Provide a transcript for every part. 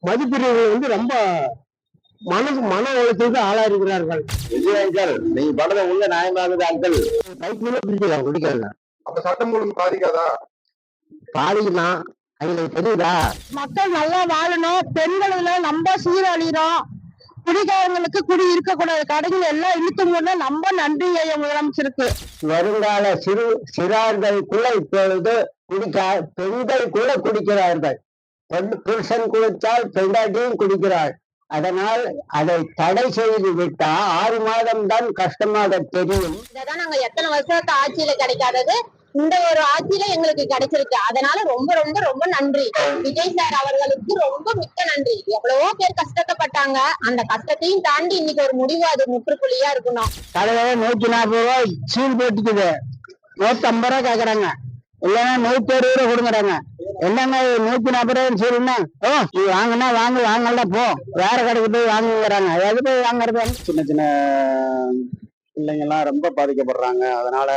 மதுப்பிரியர்கள் ரொம்ப மன உளைச்சலுக்கு ஆளாயிருக்கிறார்கள். விஜய் நீங்க பண்றத உள்ள நியாயமாகுது அங்கிள். பைக்ல பிடிக்கலாம் குடிக்கிறாங்க. அப்ப சட்டம் ஒழுங்கு பாதிக்காதா? பாதிக்கலாம். அவங்களுக்கு தெரியுதா? மக்கள் நல்லா வாழணும். பெண்கள் நம்ம சீரழிறோம். குடிகாரங்களுக்கு குடி இருக்கக்கூடாது. கடைகள் எல்லாம் இழுத்து மூட ரொம்ப நன்றி முதலமைச்சருக்கு. வருங்கால சிறார்களுக்குள்ள இப்பொழுது பெண்கள் கூட குடிக்கிறார்கள். புருஷன் குடித்தால் பெண்டாட்டியும் குடிக்கிறாள். அதனால் அதை தடை செய்து விட்டா 6 மாதம் தான் கஷ்டமாக தெரியும். இதான் நாங்க எத்தனை வருஷத்து ஆட்சியில கிடைக்காதது இந்த ஒரு ஆட்சியில எங்களுக்கு கிடைச்சிருக்கு. அதனால ரொம்ப ரொம்ப ரொம்ப நன்றி விஜய் சார் அவர்களுக்கு. ரொம்ப மிக்க நன்றி. எவ்வளவோ பேர் கஷ்டப்பட்டாங்க. அந்த கஷ்டத்தையும் தாண்டி இன்னைக்கு ஒரு முடிவு அது முற்றுப்புள்ளியா இருக்கணும். தலைவர 140 ரூபாய் சீல் போட்டுக்குது. 150 ரூபாய் கேக்குறாங்க. இல்லைன்னா 160 ரூபாய் கொடுக்குறாங்க. என்னங்க 140 ரூபாய் சீல்னா நீ வாங்கினா வாங்கல போ, வேற கடைக்கு போய் வாங்குறாங்க. எது போய் வாங்குறது? சின்ன சின்ன பிள்ளைங்க எல்லாம் ரொம்ப பாதிக்கப்படுறாங்க. அதனால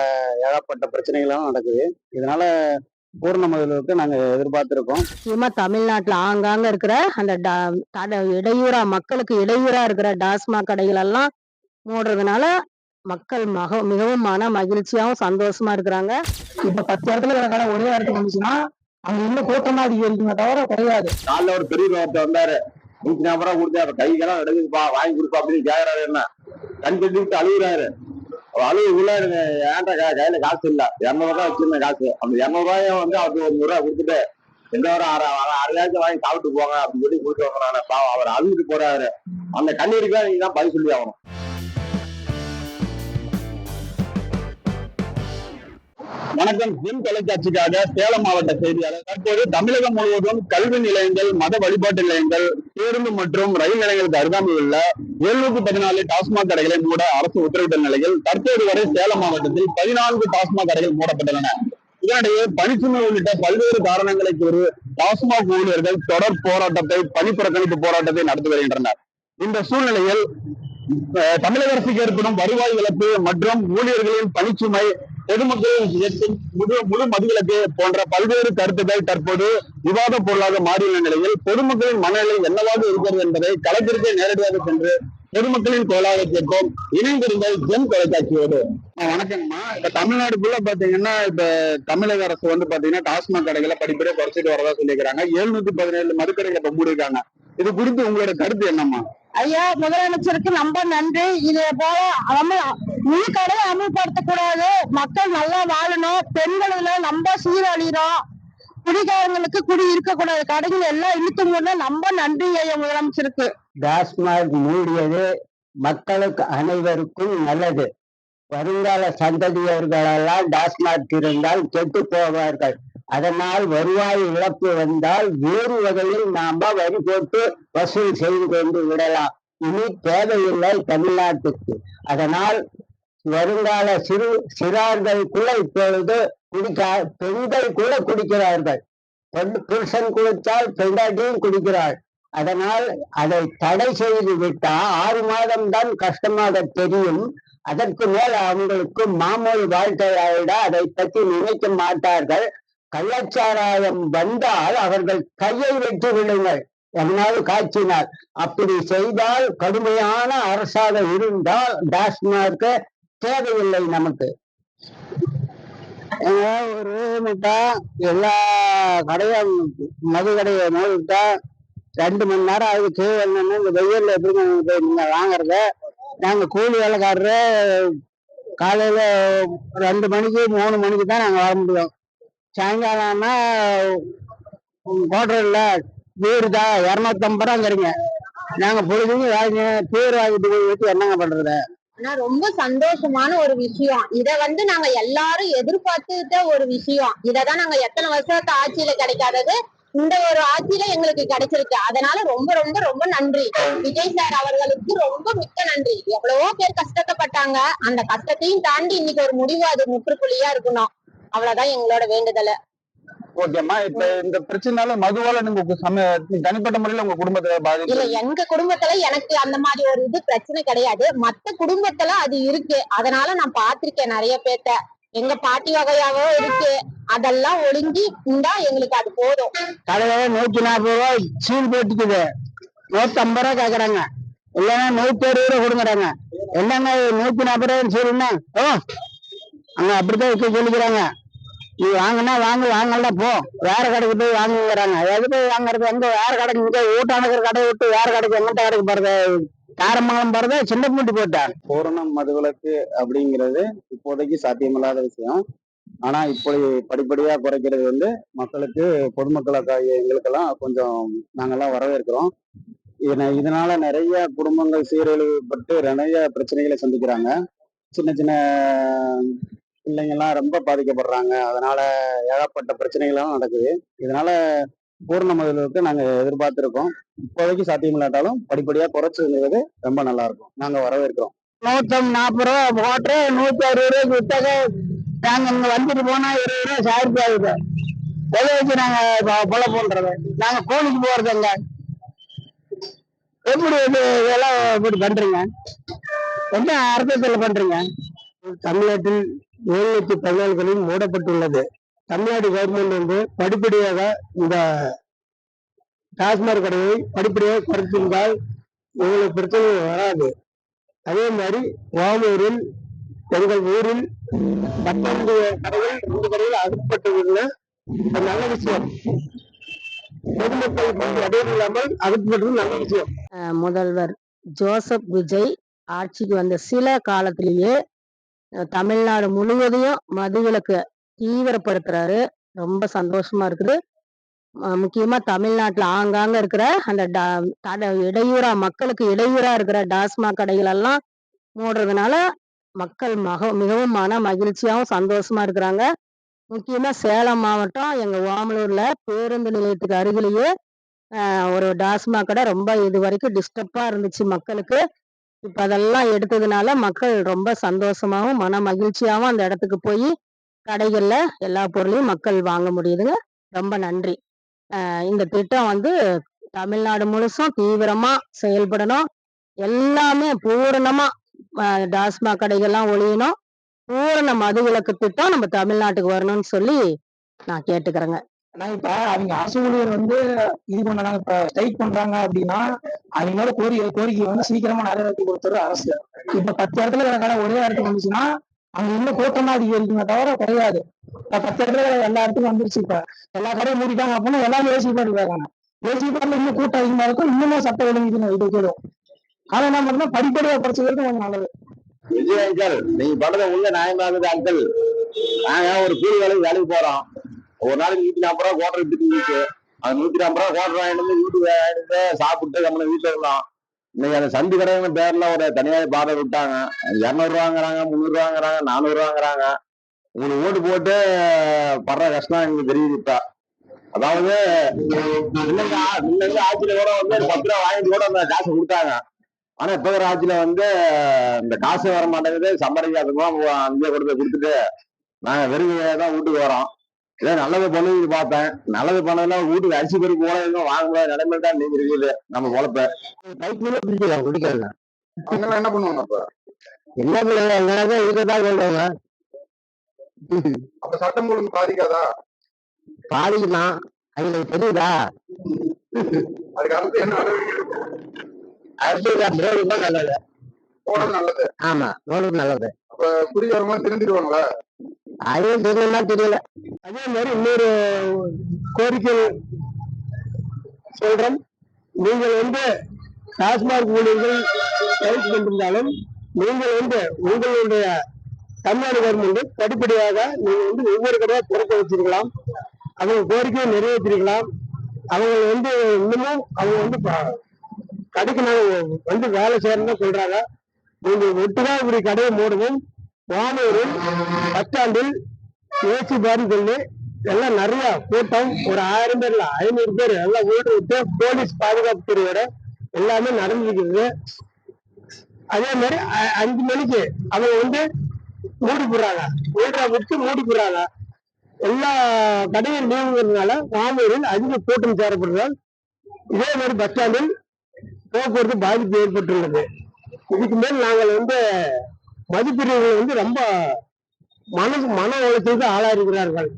ஏகப்பட்ட பிரச்சனைகளும் நடக்குது. இதனால பூர்ண முதல்வருக்கு நாங்க எதிர்பார்த்திருக்கோம். முக்கியமா தமிழ்நாட்டுல ஆங்காங்க இருக்கிற அந்த இடையூறா மக்களுக்கு இடையூறா இருக்கிற டாஸ்மாக் கடைகள் எல்லாம் மூடுறதுனால மக்கள் மிகவும் மன மகிழ்ச்சியாவும் சந்தோஷமா இருக்கிறாங்க. இப்ப 10 இடத்துல கடை ஒரே இடத்துக்கு வந்துச்சுன்னா அங்க இன்னும் கூட்டமா அதிகரிக்குமே தவிர கிடையாது. காலைல ஒரு பெரிய ஒருத்தர் வந்தாரு. 140 ரூபாய் கொடுத்து அப்ப கைக்கெல்லாம் எடுக்குதுப்பா வாங்கி கொடுப்பா அப்படின்னு கேக்குறாரு. என்ன கண் கட்டிட்டு அழுகுறாரு. அழுகுள்ள ஏன்டா கையில காசு இல்ல, 200 ரூபாய் வச்சிருந்த காசு. அந்த 200 ரூபாய வந்து அவருக்கு ஒரு 100 ரூபாய் கொடுத்துட்டு 2 அரையாச்சும் வாங்கி சாப்பிட்டு போங்க அப்படின்னு சொல்லி கொடுத்து வந்தாங்க. பாவம் அவர் அழுதுட்டு போறாரு. அந்த கண்ணீருக்கு நீங்க தான் பதில் சொல்லி ஆகணும். வணக்கம். ஜிம் தொலைக்காட்சிக்காக சேலம் மாவட்ட செய்தியாளர். தற்போது தமிழகம் முழுவதும் கல்வி நிலையங்கள், மத வழிபாட்டு நிலையங்கள், பேருந்து மற்றும் ரயில் நிலையங்களுக்கு அருகாமையில் உள்ள 714 டாஸ்மாக் கடைகளை மூட அரசு உத்தரவிட்ட நிலையில் தற்போது வரை சேலம் மாவட்டத்தில் 14 டாஸ்மாக் கடைகள் மூடப்பட்டுள்ளன. இதனிடையே பணிச்சுமை உள்ளிட்ட பல்வேறு காரணங்களை கூறி டாஸ்மாக் ஊழியர்கள் தொடர் போராட்டத்தை, பணி புறக்கணிப்பு போராட்டத்தை நடத்தி வருகின்றனர். இந்த சூழ்நிலையில் தமிழக அரசுக்கு ஏற்படும் வருவாய் இழப்பு மற்றும் ஊழியர்களின் பணிச்சுமை, பொதுமக்களின் முழு மதுவிலக்கு போன்ற பல்வேறு கருத்துக்கள் தற்போது விவாத பொருளாக மாறியுள்ள நிலையில் பொதுமக்களின் மனநிலை என்னவாக இருக்கிறது என்பதை களத்திற்கு நேரடியாக சென்று பொதுமக்களின் குரலாக கேட்போம். இணைந்திருங்கள் ஜெம் தொலைக்காட்சியோடு. வணக்கம்மா. இப்ப தமிழ்நாடு ஃபுல்லா பாத்தீங்கன்னா இப்ப தமிழக அரசு வந்து பாத்தீங்கன்னா டாஸ்மாக் கடைகளை படிப்படியா குறைச்சிட்டு வரதா சொல்லியிருக்காங்க. 717 மதுக்கடைகளை இப்ப மூடிருக்காங்க. இது குறித்து உங்களோட கருத்து என்னம்மா? ஐயா முதலமைச்சருக்கு ரொம்ப நன்றி. இதே போல முழு கடையை அமல்படுத்தக்கூடாது. மக்கள் நல்லா வாழணும். பெண்கள் நம்ம சீரழிறோம். குடிகாரங்களுக்கு குடி இருக்கக்கூடாது. கடைகள் எல்லாம் இழுத்து மூட ரொம்ப நன்றி ஐயா முதலமைச்சருக்கு. டாஸ்மாக் மூடியது மக்களுக்கு அனைவருக்கும் நல்லது. வருங்கால சந்ததியர்களெல்லாம் டாஸ்மாக் இருந்தால் கெட்டு போவார்கள். அதனால் வருவாய் இழப்பு வந்தால் வேறு வகையில் நாம வரி போட்டு வசூல் செய்து கொண்டு விடலாம். இனி தேவையில்லை தமிழ்நாட்டுக்கு. அதனால் வருங்கால சிறார்களுக்குள்ள இப்பொழுது பெண்கள் கூட குடிக்கிறார்கள். புருஷன் குடித்தால் பெண்டாட்டியும் குடிக்கிறாள். அதனால் அதை தடை செய்து விட்டா 6 மாதம் தான் கஷ்டமாக தெரியும். அதற்கு மேல் அவங்களுக்கு மாமூல் வாழ்க்கையாயிட அதை பற்றி நினைக்க மாட்டார்கள். கள்ளச்சாராயம் வந்தால் அவர்கள் கையை வெட்டி விடுங்கள் எவனாவது காய்ச்சினார். அப்படி செய்தால் கடுமையான அரசாக இருந்தால் டாஸ்மாக் தேவையில்லை நமக்கு. ஒரு முட்டா எல்லா கடையும் மது கடையை மூடிட்டா 2 மணி நேரம் ஆகுது. என்னன்னா இந்த வெயில்ல எப்படி நீங்க வாங்குறத? நாங்க கூலி வேலைக்காரரு காலையில 2 மணிக்கு 3 மணிக்கு தான் நாங்க வர முடியும். சாயங்காலம்னா ஹோட்டல்ல வீடுதா 250 ரூபாங்கிறீங்க. நாங்க பொழுதுங்க வாங்கி பேர் வாங்கிட்டு போய் வச்சு என்னங்க பண்றது? ஆனா ரொம்ப சந்தோஷமான ஒரு விஷயம். இத நாங்க எல்லாரும் எதிர்பார்த்துட்ட ஒரு விஷயம். இததான் நாங்க எத்தனை வருஷத்து ஆட்சியில கிடைக்காதது இந்த ஒரு ஆட்சியில எங்களுக்கு கிடைச்சிருக்கு. அதனால ரொம்ப ரொம்ப ரொம்ப நன்றி விஜய் சார் அவர்களுக்கு. ரொம்ப மிக்க நன்றி. எவ்வளவோ பேர் கஷ்டப்பட்டாங்க. அந்த கஷ்டத்தையும் தாண்டி இன்னைக்கு ஒரு முடிவு அது முற்றுப்புள்ளியா இருக்கணும். அவ்வளவுதான் எங்களோட வேண்டுதல. ஓகேம்மா. இப்ப இந்த பிரச்சனைனால மதுவால நீங்க தனிப்பட்ட முறையில உங்க குடும்பத்துல பாதிப்பு இல்ல? எங்க குடும்பத்துல எனக்கு அந்த மாதிரி ஒரு பிரச்சனை கிடையாது. மத்த குடும்பத்துல அது இருக்கு. அதனால நான் பாத்திருக்கேன் நிறைய பேர்த்த. எங்க பாட்டி வகையாவோ இருக்கு, அதெல்லாம் ஒளிஞ்சி இருந்தா எங்களுக்கு அது போதும். கடையில 140 ரூபா சீல் போட்டுக்குது, 150 ரூபா கேக்குறாங்க, இல்லைன்னா 160 ரூபா கொடுக்குறாங்க. என்னங்க 140 ரூபாய் சீல்னா அங்க அப்படித்தான் இருக்க சொல்லிக்கிறாங்க. நீ வாங்கினா வாங்க, வாங்கல போ, வேற கடைக்கு போய் வாங்குங்கிறாங்க. எது போய் வாங்குறது? எங்க வேற கடைக்கு, இங்க ஊட்டானுக்கிற கடையை விட்டு வேற கடைக்கு எங்கிட்ட கடைக்கு போறது? காரமங்கலம் போறது சின்ன பூண்டி போட்டேன். பூரண மதுவிலக்கு அப்படிங்கிறது இப்போதைக்கு சாத்தியமில்லாத விஷயம். ஆனா இப்படி படிப்படியா குறைக்கிறது வந்து மக்களுக்கு, பொதுமக்களுக்கு, எங்களுக்கெல்லாம் கொஞ்சம் நாங்கெல்லாம் வரவேற்கிறோம். இதனால நிறைய குடும்பங்கள் சீரழிவுபட்டு நிறைய பிரச்சனைகளை சந்திக்கிறாங்க. சின்ன சின்ன பிள்ளைங்கள்லாம் ரொம்ப பாதிக்கப்படுறாங்க. அதனால ஏகப்பட்ட பிரச்சனைகளும் நடக்குது. இதனால பூர்ண மதுவிலக்கு நாங்க எதிர்பார்த்திருக்கோம். இப்போதைக்கு சாத்தியம் இல்லாட்டாலும் படிப்படியா குறைச்சுங்கிறது ரொம்ப நல்லா இருக்கும். நாங்க வரவேற்கிறோம். 140 ரூபா போட்டு 160 ரூபாய்க்கு விட்டாங்க. நாங்க இங்க வந்துட்டு போனா 20 ரூபா சார்ஜ் ஆகுது. எதை வச்சு நாங்க பொலை பண்றது? நாங்க கூலிக்கு போறதுங்க. எப்படி இதெல்லாம் இப்படி பண்றீங்க? என்ன அர்த்தத்துல பண்றீங்க? தமிழ்நாட்டில் 714 கடைகள் மூடப்பட்டுள்ளது. தமிழ்நாடு கவர்மெண்ட் வந்து படிப்படியாக இந்த டாஸ்மாக் கடையை படிப்படியாக குறைத்திருந்தால் எங்களுக்கு பிரச்சனை வராது. அதே மாதிரி ஓமூரில், எங்கள் ஊரில் 19 கடைகள் 2 கடைகள் அகற்றப்பட்டுள்ள நல்ல விஷயம். பொதுமக்கள் இடையில் இல்லாமல் அகற்றப்பட்டது நல்ல விஷயம். முதல்வர் ஜோசப் விஜய் ஆட்சிக்கு வந்த சில காலத்திலேயே தமிழ்நாடு முழுவதையும் மதுவிலக்கு தீவிரப்படுத்துறாரு. ரொம்ப சந்தோஷமா இருக்குது. முக்கியமா தமிழ்நாட்டுல ஆங்காங்க இருக்கிற அந்த இடையூறா, மக்களுக்கு இடையூறா இருக்கிற டாஸ்மாக் கடைகள் எல்லாம் மூடுறதுனால மக்கள் மிகவும் மன மகிழ்ச்சியாவும் சந்தோஷமா இருக்கிறாங்க. முக்கியமா சேலம் மாவட்டம் எங்க ஓமலூர்ல பேருந்து நிலையத்துக்கு அருகிலேயே ஒரு டாஸ்மாக் கடை ரொம்ப இது வரைக்கும் டிஸ்டர்பா இருந்துச்சு மக்களுக்கு. இப்ப அதெல்லாம் எடுத்ததுனால மக்கள் ரொம்ப சந்தோஷமாவும் மன மகிழ்ச்சியாவும் அந்த இடத்துக்கு போய் கடைகள்ல எல்லா பொருளையும் மக்கள் வாங்க முடியுதுங்க. ரொம்ப நன்றி. இந்த திட்டம் வந்து தமிழ்நாடு முழுசும் தீவிரமா செயல்படணும். எல்லாமே பூரணமா டாஸ்மாக் கடைகள்லாம் ஒழியணும். பூரண மதுவிலக்கு திட்டம் நம்ம தமிழ்நாட்டுக்கு வரணும்னு சொல்லி நான் கேட்டுக்கிறேங்க. ஆனா இப்ப அவங்க அரசு ஊழியர் வந்து இது பண்றாங்க, இப்ப ஸ்ட்ரைக் பண்றாங்க அப்படின்னா அவங்களோட கோரிக்கை வந்து சீக்கிரமா நிறைவேற்றி கொடுத்துரு அரசு. இப்ப 10 இடத்துல கடை ஒரே இடத்துக்கு வந்துச்சுன்னா அங்க இன்னும் கூட்டம் தான் அதிகரிக்குமே தவிர கிடையாது. இப்ப 10 இடத்துல எல்லா இடத்துக்கும் வந்துருச்சு. இப்ப எல்லா கடையும் மூடிட்டாங்க அப்படின்னா எல்லாமே ஏசி பாட்டு இருக்காங்க. ஏசி பாட்டுல இன்னும் கூட்டம் அதிகமா இருக்கும், இன்னமும் சட்டம் ஒழுங்கு இது கேடும். ஆனா என்ன பண்ணா படிப்படியா குறைச்சதுக்கு கொஞ்சம் நல்லது. விஜய் அங்கிள், நீங்க பண்றது உள்ள நியாயமாகுது அங்கிள். நாங்க ஒரு கூலி வேலைக்கு போறோம். ஒரு நாளைக்கு 140 ரூபா கோட்டர் விட்டுருக்கு. அது 150 ரூபா கோட்டர் வாங்கிட்டு வீட்டுக்கு வாங்கிட்டு சாப்பிட்டு நம்ம வீட்டுல இருந்தோம். இன்னைக்கு அந்த சந்தி கடைங்க பேர்ல ஒரு தனியார் பாதை விட்டாங்க. 200 ரூபாங்கிறாங்க, 300 ரூபாங்கிறாங்க, 400 ரூபாங்கிறாங்க. உங்களுக்கு ஓட்டு போட்டு படுற கஷ்டம் எங்களுக்கு தெரியுது. இப்ப அதாவது முன்னாடி ஆட்சியில கூட வந்து 10 ரூபா வாங்கிட்டு கூட அந்த காசு கொடுத்தாங்க. ஆனா இப்ப ஒரு ஆட்சியில வந்து இந்த காசு வர மாட்டேங்குது, சம்பாதிக்காதுக்கும் அங்கே கொடுத்து கொடுத்துட்டு நாங்க வெறும் தான் வீட்டுக்கு வரோம். இதே நல்லது பண்ணுது பார்த்தேன். நல்லது பண்ணதுலாம் வீட்டுக்கு அரிசி பருப்பு போல எதுவும் வாங்க முடியாத நிலைமை தான் நீங்க இருக்குது நம்ம பொழப்ப. குடிக்கலாம். அவங்க என்ன பண்ணுவாங்க? அப்ப என்ன பண்ணுவாங்க? இருக்கதான் சொல்றாங்க. அப்ப சட்டம் ஒழுங்கு பாதிக்காதா? பாதிக்குமா? அவங்களுக்கு தெரியுதா? அதுக்கு அடுத்து என்ன நல்லது. நல்லது. ஆமா, ரோடு நல்லது. அப்ப குடிக்கிறவங்க தெரிஞ்சிருவாங்களா? அதுவும் தெரியலன்னா தெரியல. அதே மாதிரி இன்னொரு கோரிக்கை சொல்றோம். நீங்கள் வந்து டாஸ்மாக் ஊழியர்கள் கைது கொண்டிருந்தாலும் நீங்கள் வந்து உங்களுடைய தமிழ்நாடு கவர்மெண்ட் படிப்படியாக நீங்க வந்து ஒவ்வொரு கடையா திறக்க வச்சிருக்கலாம். அவங்க கோரிக்கையை நிறைவேற்றிருக்கலாம். அவங்க வந்து இன்னமும் அவங்க வந்து கடைக்கு நாங்க வந்து வேலை செய்யறதுன்னு சொல்றாங்க. நீங்க ஒட்டுதான் இப்படி கடையை மூடவும். ஓமலூரில் பஸ் ஸ்டாண்டில் ஏசி பாரிகள் எல்லாம் நிறைய கூட்டம், ஒரு 1000 பேர்ல 500 பேர் எல்லாம் ஓட்டு விட்டு போலீஸ் பாதுகாப்பு துறையோட எல்லாமே நடந்துருக்குது. அதே மாதிரி 5 மணிக்கு அவங்க வந்து மூடி போடுறாங்க, விட்டு மூடி போடுறாங்க. எல்லா கடையும் லீவுங்கிறதுனால ஓமலூரில் அதிக கூட்டம் சேரப்படுறதால் இதே மாதிரி பஸ் ஸ்டாண்டில் போக்குவரத்து பாதிப்பு ஏற்பட்டுள்ளது. இதுக்கு மேல் நாங்கள் வந்து மதுப்பிரிவுகள் வந்து ரொம்ப மன உளைச்சலுக்கு ஆளாயிருக்கிறார்கள்.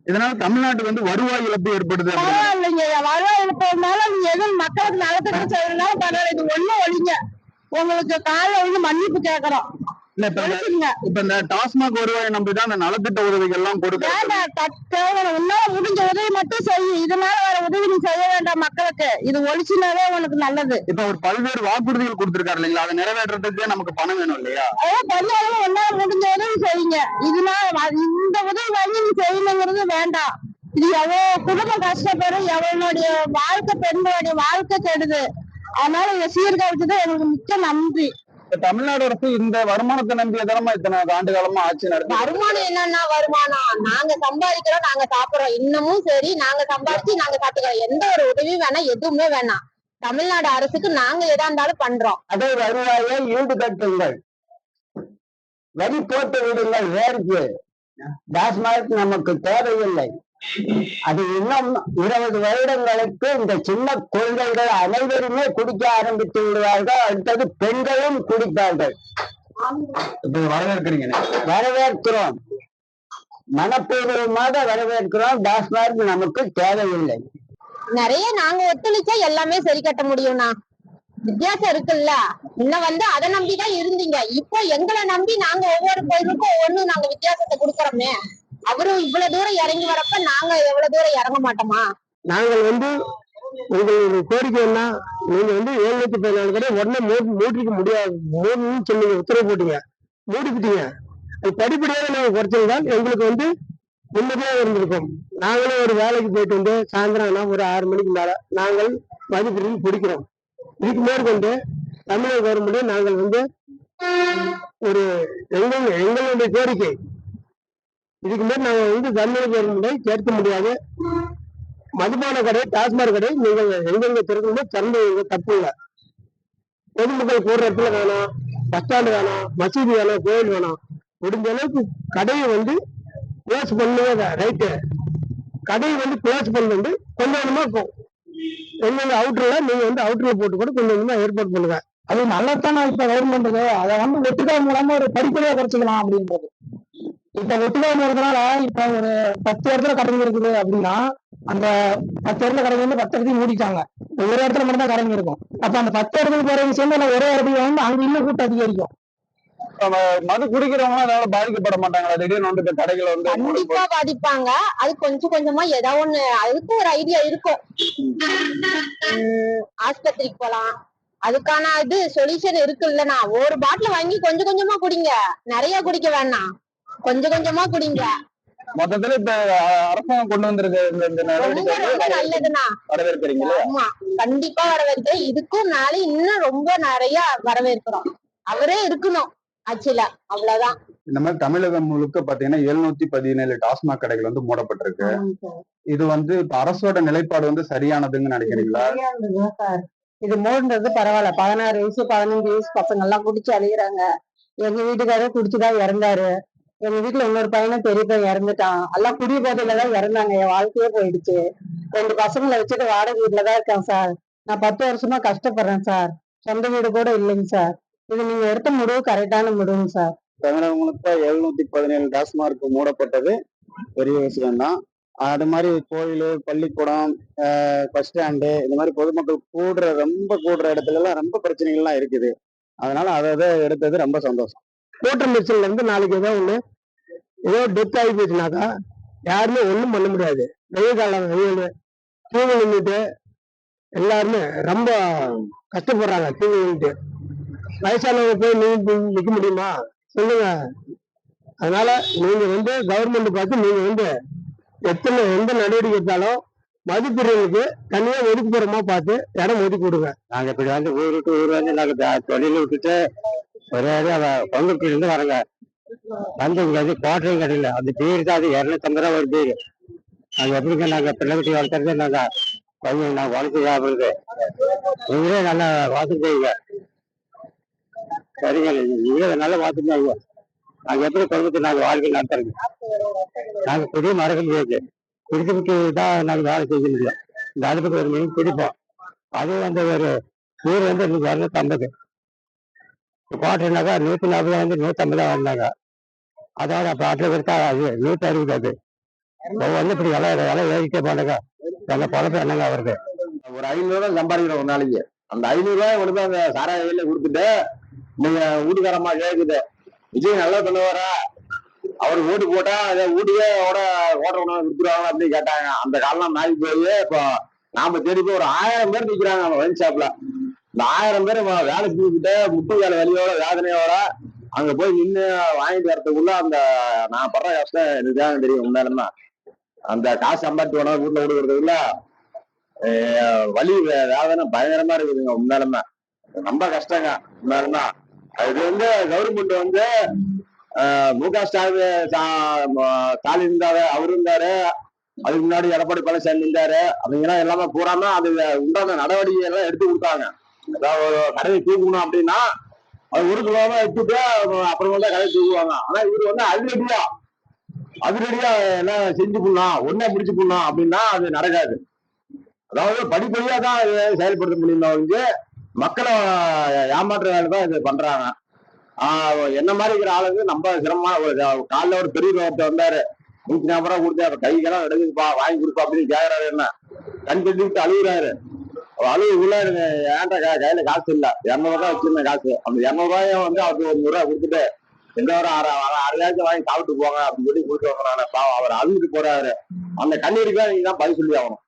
இதனால தமிழ்நாட்டுக்கு வந்து வருவாய் இழப்பு ஏற்படுது. பரவாயில்லைங்க, வருவாய் இருப்பதுனால நீங்க எதுவும் மக்களுக்கு நலத்திட்டம் செய்யறதுனால பரவாயில்ல. இது ஒண்ணும் ஒழிங்க, உங்களுக்கு காலைல வந்து மன்னிப்பு கேட்கறோம். இப்ப இந்த டாஸ்மாக் வருவாயை நம்பிதான் அந்த நலத்திட்ட உதவிகள் எல்லாம் கொடுக்க உன்னால முடிஞ்ச உதவி மட்டும் செய்யும். இதனால வேற உதவி நீ செய்ய வேண்டாம் மக்களுக்கு. இது ஒழிச்சுனாலே உனக்கு நல்லது. இப்ப ஒரு பல்வேறு வாக்குறுதிகள் கொடுத்திருக்காரு இல்லைங்களா, அதை நிறைவேற்றத்துக்கு நமக்கு பணம் வேணும் இல்லையா? அதான் பண்ணாலும் உன்னால முடிஞ்ச உதவி செய்யுங்க. இதனால இந்த உதவி வாங்கி நீ செய்யணுங்கிறது வேண்டாம். இது எவ்வளவு குடும்பம் கஷ்டப்படும், எவனுடைய வாழ்க்கை, பெண்களுடைய வாழ்க்கை கெடுது. அதனால இதை சீர்கழிச்சது எங்களுக்கு மிக்க நன்றி. தமிழ்நாடு அரசு இந்த வருமானத்தை நம்பிய தரமா இத்தனை ஆண்டு காலமா ஆட்சி நடத்தி. வருமானம் என்னன்னா வருமானம், நாங்க சம்பாதிக்கிறோம், நாங்க சாப்பிடுறோம். இன்னமும் சரி, நாங்க சம்பாதிச்சு நாங்க சாப்பிட்டுக்கிறோம். எந்த ஒரு உதவியும் வேணாம், எதுவுமே வேணாம். தமிழ்நாடு அரசுக்கு நாங்க எதா இருந்தாலும் பண்றோம். அதே வருவாயை ஈடுகட்டுங்கள், வரி போட்டு விடுங்கள். வேறுக்கு டாஸ்மாக் நமக்கு தேவையில்லை. அது இன்னும் 20 வருடங்களுக்கு இந்த சின்ன குழந்தைகள் அனைவருமே குடிக்க ஆரம்பித்து விடுவார்கள். அடுத்தது பெண்களும் குடிப்பார்கள். இப்ப வரவேற்கிறீங்க? வரவேற்கிறோம், மனப்பூர்வமாக வரவேற்கிறோம். டாஸ்மாக் நமக்கு தேவையில்லை. நிறைய நாங்க ஒத்துழைச்சா எல்லாமே சரி கட்ட முடியும்னா. வித்தியாசம் இருக்குல்ல. இன்னும் வந்து அதை நம்பிதான் இருந்தீங்க. இப்போ எங்களை நம்பி நாங்க ஒவ்வொரு கோயிலுக்கும் ஒவ்வொன்னு நாங்க வித்தியாசத்தை கொடுக்கறோமே. அவரும் இவ்வளவு தூரம் இறங்கி வரப்ப நாங்க எவ்வளவு தூரம் இறங்க மாட்டோமா? நாங்கள் வந்து உங்களுடைய கோரிக்கை என்ன, நீங்க வந்து 714 கடை உடனே மூடிக்க முடியாது, மூணுன்னு சொன்னீங்க, உத்தரவு போட்டீங்க, மூடிக்கிட்டீங்க. அது படிப்படியாக நாங்கள் குறைச்சிருந்தால் எங்களுக்கு வந்து நிம்மதியாக இருந்திருக்கும். நாங்களும் ஒரு வேலைக்கு போயிட்டு வந்து சாயந்தரம் ஆனா ஒரு 6 மணிக்கு மேல நாங்கள் மதிப்பிட்டு பிடிக்கிறோம். இதுக்கு மேற்கொண்டு தமிழக கவர்மெண்ட் நாங்கள் வந்து ஒரு எங்களுடைய கோரிக்கை, இதுக்கு மேல் நாங்கள் வந்து தமிழக கவர்மெண்டை கேட்க முடியாது. மதுபான கடை, டாஸ்மாக் கடை நீங்கள் எங்கெங்க திறக்கணுமோ திறந்து தப்பு இல்லை. பொதுமக்கள் போடுற இடத்துல வேணும், பஸ் ஸ்டாண்டு வேணும், மசூதி வேணும், கோயில் வேணும். முடிஞ்ச அளவுக்கு கடையை வந்து க்ளோஸ் பண்ணுங்க. ரைட்டு, கடையை வந்து க்ளோஸ் பண்ணிட்டு கொஞ்சம் கொஞ்சமா இருக்கும். எங்க அவுட்டர்ல நீங்க வந்து அவுட்டர்ல போட்டு கூட கொஞ்சம் கொஞ்சமா ஏற்பாடு பண்ணுங்க. அது நல்லதானே இப்ப கவர்மெண்ட்டுக்கு. அதை வந்து வெட்டுக்காய் மூலமா ஒரு படிப்படியா குறைச்சிக்கலாம் அப்படின்றது. இப்ப வெட்டுக்காய் இருக்கிறதுனால இப்ப ஒரு 10 இடத்துல கடைங்க இருக்குது அப்படின்னா, அந்த 10 இடத்துல கடைங்க வந்து 10 இடத்தையும் மூடிட்டாங்க. ஒரு இடத்துல மட்டும் தான் கடைங்க இருக்கும். அப்ப அந்த 10 இடத்துக்கு போறவங்க சேர்ந்து ஒரே இடத்துல வந்து அங்க இன்னும் கூட்டம் அதிகரிக்கும். மது குடிக்கிறவங்க அதனால பாதிக்கப்பட மாட்டாங்களா? திடீர்னு வந்து கடைகளை வந்து கண்டிப்பா பாதிப்பாங்க. அது கொஞ்சம் கொஞ்சமா ஏதாவது ஒண்ணு, அதுக்கு ஒரு ஐடியா இருக்கும். ஆஸ்பத்திரிக்கு போலாம், அதுக்கான இது சொல்யூஷன் இருக்குல்லண்ணா. ஒரு பாட்டில் வாங்கி கொஞ்சம் கொஞ்சமா குடிங்க, நிறைய குடிக்க வேணாம், கொஞ்சம் கொஞ்சமா குடிங்க. மொத்தத்துல இப்ப அரசாங்கம் கொண்டு வந்திருக்க இந்த நல்லதுண்ணா, வரவேற்கிறீங்களா? ஆமா, கண்டிப்பா வரவேற்கிறேன். இதுக்கும் மேல இன்னும் ரொம்ப நிறைய வரவேற்கிறோம். அவரே இருக்கணும் ஆட்சியில, அவ்வளவுதான். இந்த மாதிரி தமிழகம் முழுக்க பாத்தீங்கன்னா 717 டாஸ்மாக் கடைகள் வந்து மூடப்பட்டிருக்கு. இது வந்து இப்ப அரசோட நிலைப்பாடு வந்து சரியானதுன்னு நினைக்கிறீங்களா? இது மூடுன்றது பரவாயில்ல. 16 வயசு 15 வயசு பசங்க எல்லாம் குடிச்சு அழிகிறாங்க. எங்க வீட்டுக்காரர் குடிச்சுதான் இறந்தாரு. எங்க வீட்டுல இன்னொரு பையனும் பெரிய பையன் இறந்துட்டான். எல்லாம் குடி போதையிலதான் இறந்தாங்க. என் வாழ்க்கையே போயிடுச்சு. 2 பசங்களை வச்சுட்டு வாடகை வீட்டுலதான் இருக்கேன் சார். நான் 10 வருஷமா கஷ்டப்படுறேன் சார். சொந்த வீடு கூட இல்லைங்க சார். இது நீங்க எடுத்த முடிவு கரெக்டான முடிவுங்க சார். தமிழகம் முழுக்க 717 டாஸ்மாக் மூடப்பட்டது பெரிய விஷயம் தான். அது மாதிரி கோயில், பள்ளிக்கூடம், பஸ் ஸ்டாண்டு, இந்த மாதிரி பொதுமக்கள் ரொம்ப கூடுற இடத்துல எல்லாம் ரொம்ப பிரச்சனைகள்லாம் இருக்குது. அதனால அதை எடுத்தது ரொம்ப சந்தோஷம். கூட்டம் மிச்சல்ல இருந்து நாளைக்கு ஏதோ டெத் ஆகி போச்சுனாக்கா யாருமே ஒண்ணும் பண்ண முடியாது. வெயில் காலம், வெயில் தூங்க நின்றுட்டு எல்லாருமே ரொம்ப கஷ்டப்படுறாங்க. தூங்க நின்றுட்டு வயசானவங்க போய் நிக்க முடியுமா சொல்லுங்க. அதனால நீங்க வந்து கவர்மெண்ட் பார்த்து நீங்க வந்து எந்த நடவடிக்கை எடுத்தாலும் மதுப்பிரியலுக்கு தனியா ஒதுக்குப்புறமா பார்த்து இடம் ஒதுக்கி கொடுங்க. நாங்க இப்படி வந்து ஊர் விட்டு ஊர் வந்து நாங்க தொழில விட்டுட்டு ஒரே பங்குக்கு இருந்து வரங்க. வந்து இங்க வந்து குவார்டரும் கிடையில அந்த பீர் தான். அது 250 ரூபா ஒரு பீர். நாங்க எப்படிங்க நாங்க பிள்ளை குட்டி வளர்த்துறது, நாங்க பையன் நாங்க வளர்த்து சாப்பிடுறது. நீங்களே நல்லா வாசிப்பீங்க. சரிங்க, நீங்களே நல்லா வாசிப்பீங்க. நாங்க எப்படி குடும்பத்தை நாங்க வாழ்க்கை நடத்துறது? நாங்க குடிய மறக்க முடியாது. குடிக்கிறதுக்கு தான் நாங்க வேலை செய்ய முடியும். இந்த அடுப்புக்கு 1 மணிக்கு குடிப்போம். அது வந்து ஒரு ஊர் வந்து 250. குவார்டர்னாக்கா 140 வந்து 150 வந்தாங்க. அதோட பாட்டில் கொடுத்தா அது 160 அது வந்து இப்படி விலை ஏறிட்டே போனாங்க அந்த பொழப்பு என்னங்க அவருக்கு ஒரு 500 சம்பாதிக்கிறோம் ஒரு நாளைக்கு. அந்த 500 ரூபாய் கொண்டு போய் அந்த சாராய கையில கொடுத்துட்டு நீங்க வீட்டுக்காரம்மா கேக்குது விஜய் நல்லா பண்ணுவாரா, அவர் ஓட்டு போட்டா அதை வீட்டுக்கே ஓட்ட உணவு கொடுத்துருவாங்க அப்படின்னு கேட்டாங்க. அந்த காலம் நாய் போய் இப்போ நாம தேடி போய் ஒரு 1000 பேர் நிக்கிறாங்க அந்த ஒயின் ஷாப்ல. இந்த 1000 பேர் வேலை செஞ்சுக்கிட்டு முட்டு வேலை வலியோட வேதனையோட அங்க போய் நின்று வாங்கிட்டு வரதுக்குள்ள அந்த நான் படுற கஷ்டம் எனக்கு தான் தெரியும். உண்மையிலுமே அந்த காசு சம்பாதிச்சு உணவு வீட்டுல கொடுக்கறதுக்குள்ள வலி வேதனை பயங்கரமா இருக்குதுங்க. உண்மையிலுமே ரொம்ப கஷ்டங்க. உண்மையிலுமே அது வந்து கவர்மெண்ட் வந்து மு.க. ஸ்டாலின் இருந்தாரு, அவரு இருந்தாரு, அதுக்கு முன்னாடி எடப்பாடி பழனிசாமி இருந்தாரு. அவங்கெல்லாம் எல்லாமே பூராம அது உண்டான நடவடிக்கை எல்லாம் எடுத்து கொடுத்தாங்க. அதாவது ஒரு கடையை தூக்கணும் அப்படின்னா அது ஒரு கிலோவா எடுத்துட்டு அப்புறம் தான் கடையை தூக்குவாங்க. ஆனா இவரு வந்து அதிரடியா எல்லாம் செஞ்சு பண்ணலாம், ஒன்னே முடிச்சு பண்ணலாம் அப்படின்னா அது நடக்காது. அதாவது படிப்படியா தான் செயல்படுத்த முடியுமா வந்து மக்களை ஏமாற்ற வேலை தான் இது பண்றாங்க. என்ன மாதிரி இருக்கிற ஆளுங்க நம்ம சிரமமா காலைல ஒரு பெரிய ஒருத்தர் வந்தாரு, 140 ரூபா கொடுத்து அப்ப கைக்கெல்லாம் எடுக்குப்பா வாங்கி கொடுப்பா அப்படின்னு கேக்குறாரு. என்ன கண் கட்டிட்டு அழுகுறாரு. அழுகுள்ள ஏன்டா கையில காசு இல்ல, 200 ரூபாய் வச்சிருந்த காசு, அந்த 200 ரூபாயும் வந்து அவருக்கு ஒரு 100 ரூபாய் கொடுத்துட்டு எந்த ஒரு 6,000 வாங்கி சாப்பிட்டு போங்க அப்படின்னு சொல்லி கொடுத்து வந்தாங்க. பாவம் அவர் அழுதுட்டு போறாரு. அந்த கண்ணீருக்கு நீங்க தான் பதில் சொல்லி ஆகணும்.